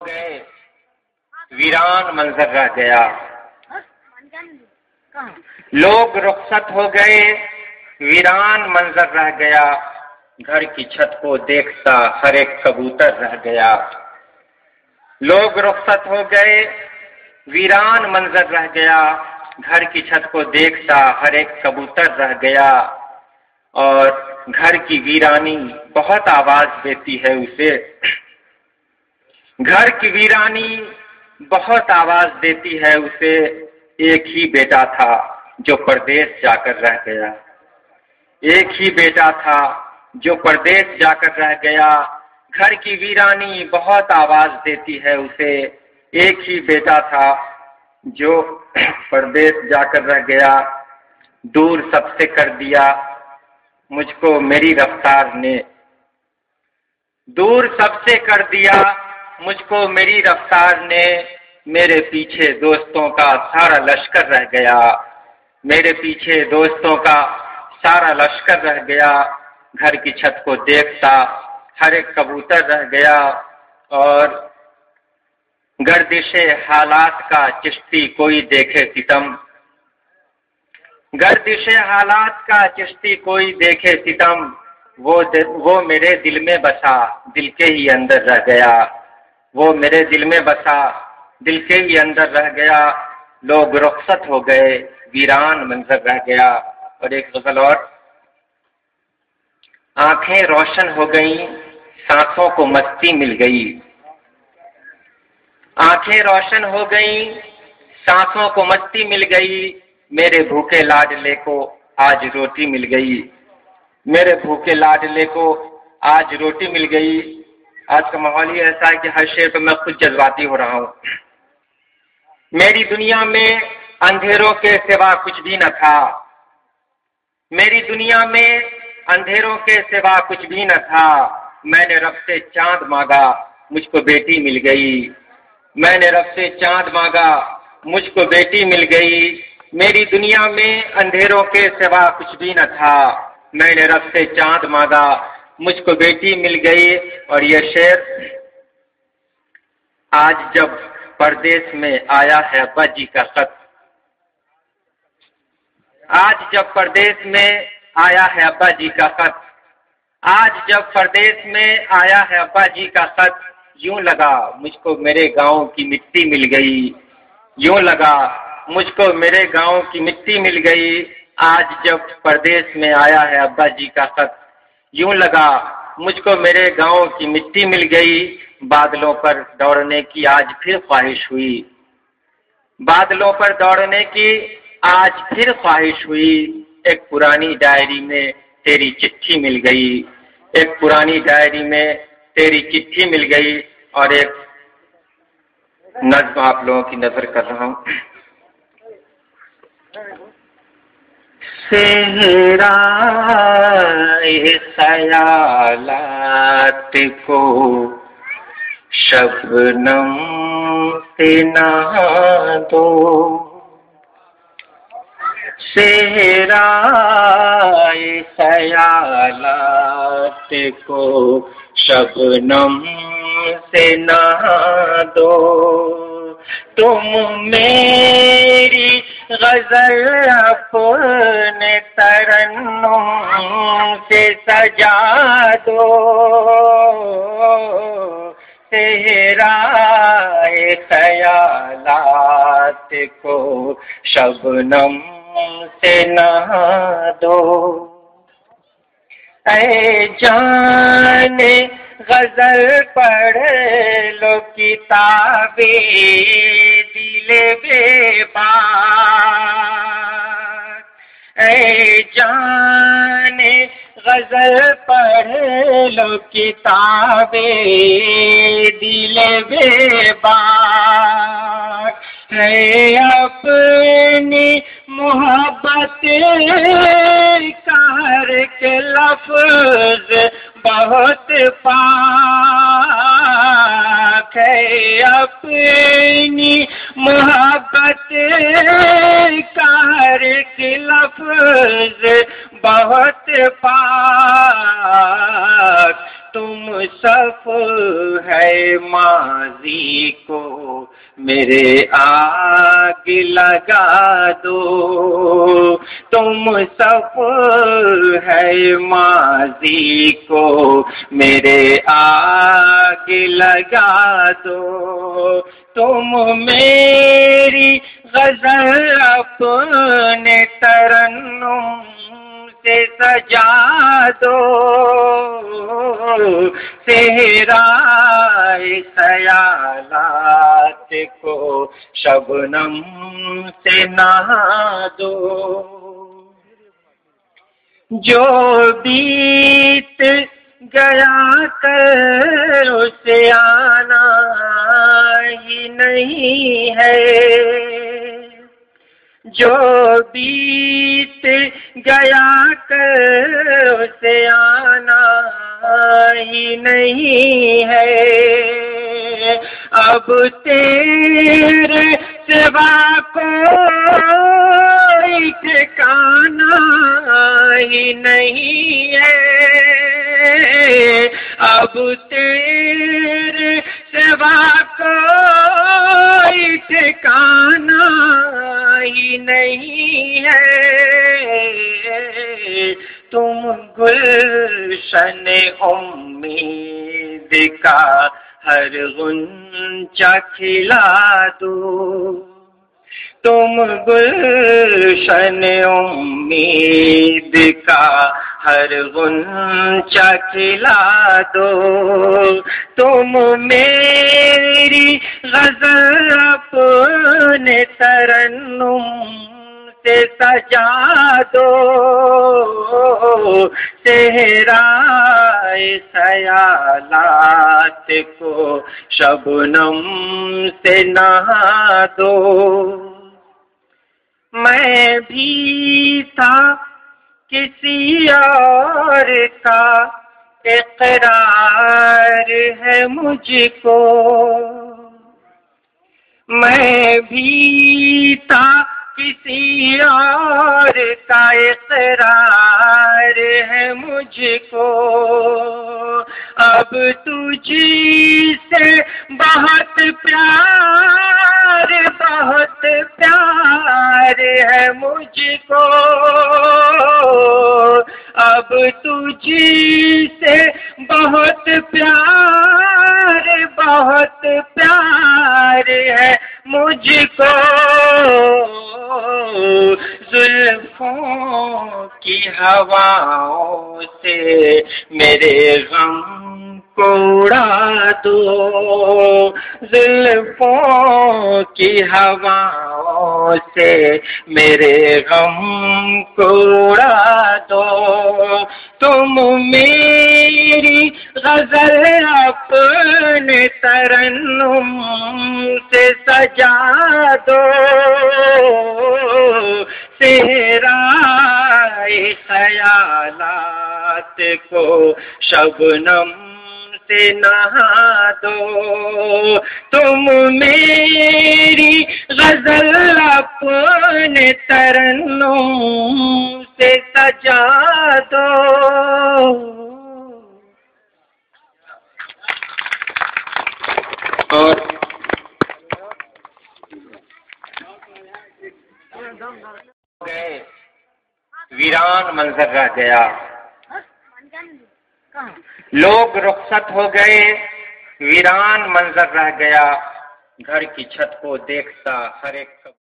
گئے ویران منظر رہ گیا، لوگ رخصت ہو گئے ویران منظر رہ گیا، گھر کی چھت کو دیکھتا ہر ایک کبوتر رہ گیا۔ لوگ رخصت ہو گئے ویران منظر رہ گیا، گھر کی چھت کو دیکھتا ہر ایک کبوتر رہ گیا، اور گھر کی ویرانی بہت آواز دیتی ہے اسے۔ گھر کی ویرانی بہت آواز دیتی ہے اسے، ایک ہی بیٹا تھا جو پردیس جا کر رہ گیا، ایک ہی بیٹا تھا جو پردیس جا کر رہ گیا، گھر کی ویرانی بہت آواز دیتی ہے اسے، ایک ہی بیٹا تھا جو پردیس جا کر رہ گیا، دور سب سے کر دیا مجھ کو میری رفتار نے، دور سب سے کر دیا مجھ کو میری رفتار نے، میرے پیچھے دوستوں کا سارا لشکر رہ گیا، میرے پیچھے دوستوں کا سارا لشکر رہ گیا، گھر کی چھت کو دیکھتا ہر ایک کبوتر رہ گیا، اور گردش حالات کا چشتی کوئی دیکھے ستم، گردش حالات کا چشتی کوئی دیکھے ستم، وہ میرے دل میں بسا دل کے ہی اندر رہ گیا، وہ میرے دل میں بسا دل کے ہی اندر رہ گیا، لوگ رخصت ہو گئے ویران منظر رہ گیا۔ اور ایک غزل اور، آنکھیں روشن ہو گئیں سانسوں کو مستی مل گئی، آنکھیں روشن ہو گئیں سانسوں کو مستی مل گئی، میرے بھوکے لاڈلے کو آج روٹی مل گئی، میرے بھوکے لاڈلے کو آج روٹی مل گئی۔ آج کا ماحول ہی ایسا ہے کہ ہر شعر پہ میں خود جذباتی ہو رہا ہوں۔ میری دنیا میں اندھیروں کے سوا کچھ بھی نہ تھا، میری دنیا میں اندھیروں کے سوا کچھ بھی نہ تھا، میں نے رب سے چاند مانگا مجھ کو بیٹی مل گئی، میں نے رب سے چاند مانگا مجھ کو بیٹی مل گئی، میری دنیا میں اندھیروں کے سوا کچھ بھی نہ تھا، میں نے رب سے چاند مانگا مجھ کو بیٹی مل گئی۔ اور یہ شعر، آج جب پردیس میں آیا ہے ابا جی کا خط، آج جب پردیس میں آیا ہے ابا جی کا خط، آج جب پردیس میں آیا ہے ابا جی کا خط، یوں لگا مجھ کو میرے گاؤں کی مٹی مل گئی، یوں لگا مجھ کو میرے گاؤں کی مٹی مل گئی، آج جب پردیس میں آیا ہے ابا جی کا خط، یوں لگا مجھ کو میرے گاؤں کی مٹی مل گئی، بادلوں پر دوڑنے کی آج پھر خواہش ہوئی، بادلوں پر دوڑنے کی آج پھر خواہش ہوئی، ایک پرانی ڈائری میں تیری چٹھی مل گئی، ایک پرانی ڈائری میں تیری چٹھی مل گئی۔ اور ایک نظم آپ لوگوں کی نظر کر رہا ہوں۔ صحرائے خیالات کو شبنم سے نہا دو، صحرائے خیالات کو شبنم سے نہا دو، تم میری غزل اپنے ترنم سے سجا دو، صحرائے خیالات کو شبنم سے نہا دو، اے جان غزل پڑھ لو کتاب دل بے بار، اے جان غزل پڑھ لو کتاب دل بے بار، ہے اپنی محبت کار کے لفظ بہت پاک ہے، اپنی محبت کار کے لفظ بہت پاک، تم صف ہے ماضی کو میرے آگ لگا دو، تم صف ہے ماضی کو میرے آگ لگا دو، تم میری غزل اپنے ترنم سے سجا دو، صحرائے خیالات کو شبنم سے نہا دو، جو بیت گیا کر اسے آنا ہی نہیں ہے، جو بیت گیا کر اسے آنا ہی نہیں ہے، اب تیرے سوا کوئی ٹھکانا ہی نہیں ہے، اب تیرے سوا کوئی ٹھکانا ہی نہیں ہے، تم گلشن امید کا ہر غنچہ کھلا دو، تم گلشن امید کا ہر غنچہ کھلا دو، تم میری غزل اپنے ترنم سے سجا دو، صحرائے خیالات کو شبنم سے نہا دو، میں بھی تھا کسی اور کا اقرار ہے مجھ کو، میں بھی تھا کسی اور کا اقرار ہے مجھ کو، اب تجھی سے بہت پیار بہت پیار ہے مجھ کو، اب تجھی سے بہت پیار بہت پیار ہے مجھ کو، زلفوں کی ہواؤں سے میرے غم کو اڑا دو، زلفوں کی ہواؤں سے میرے غم کو اڑا دو، تم میری غزل اپنے ترنم سے سجا دو، صحرائے خیالات کو شبنم سے نہا دو، تم میری غزل اپنے ترنم سے سجا دو۔ اور ویران منظر رہ گیا، لوگ رخصت ہو گئے، ویران منظر رہ گیا، گھر کی چھت کو دیکھتا ہر ایک